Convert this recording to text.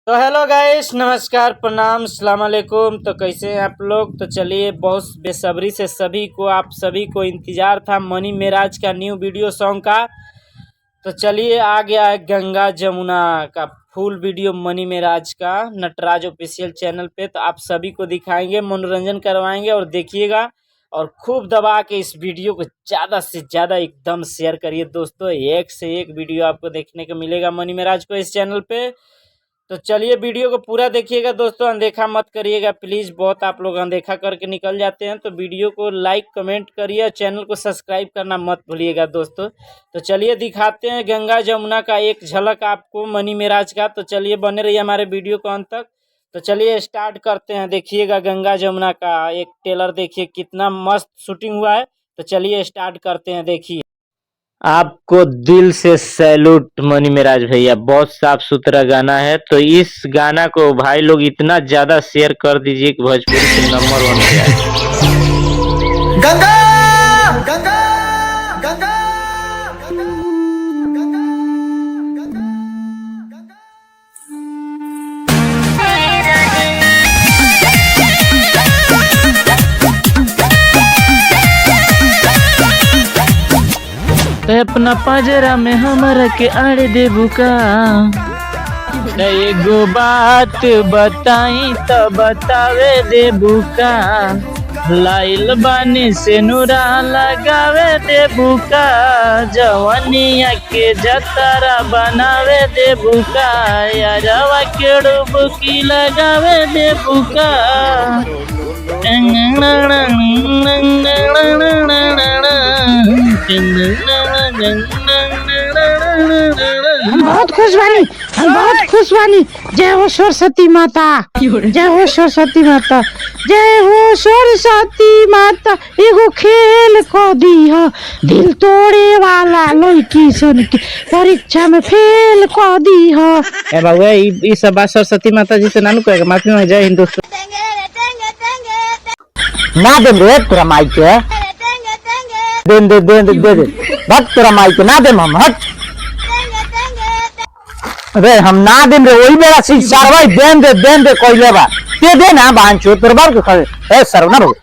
तो hello guys, नमस्कार, प्रणाम, अस्सलाम वालेकुम। तो कैसे हैं आप लोग। तो चलिए, बहुत बेसब्री से आप सभी को इंतज़ार था मनी मेराज का न्यू वीडियो सॉन्ग का। तो चलिए, आ गया है गंगा जमुना का फुल वीडियो मनी मेराज का नटराज ऑफिशियल चैनल पे। तो आप सभी को दिखाएंगे, मनोरंजन करवाएंगे और देखिएगा और खूब दबा के इस वीडियो को ज़्यादा से ज़्यादा एकदम शेयर करिए दोस्तों। एक से एक वीडियो आपको देखने को मिलेगा मनी मेराज को इस चैनल पे। तो चलिए, वीडियो को पूरा देखिएगा दोस्तों, अनदेखा मत करिएगा प्लीज़। बहुत आप लोग अनदेखा करके निकल जाते हैं। तो वीडियो को लाइक कमेंट करिए और चैनल को सब्सक्राइब करना मत भूलिएगा दोस्तों। तो चलिए, दिखाते हैं गंगा जमुना का एक झलक आपको मनी मेराज का। तो चलिए, बने रहिए हमारे वीडियो को अंत तक। तो चलिए स्टार्ट करते हैं। देखिएगा गंगा जमुना का एक टेलर, देखिए कितना मस्त शूटिंग हुआ है। तो चलिए स्टार्ट करते हैं। देखिए, आपको दिल से सैल्यूट मनी मेराज भैया, बहुत साफ सुथरा गाना है। तो इस गाना को भाई लोग इतना ज्यादा शेयर कर दीजिए कि भोजपुरी के नंबर 1 पे आए। गंगा गंगा गंगा तो अपना पाजरा में हमारा के आड़े देबू का, एगो बात बताई तो बतावे देबू का, लाइल बानी से नूरा लगावे देबू का, जवनिया के जतरा बनावे देबू का, यारवा के डुबकी लगावे देबू का। हम बहुत खुश बानी। जय हो सरस्वती माता, जय हो सरस्वती माता, जय हो सरस्वती माता। एगो खेल को दी हो, दिल तोड़े वाला लड़की सन के परीक्षा में फेल को दी हो। ए बाबू, ई सब बात सरस्वती माता जी से नानू कहेगा। माफी मांगे। जय हिंद दोस्तों। ना दे रे तोरा माई के, दे भट तोरा माई के ना दे हम। हट अरे हम ना दे रे, वही मेरा चीज सारवाई देन दे कोई लेबा ते दे ना बांचो तोर बार के खड़े ए सरवना रो।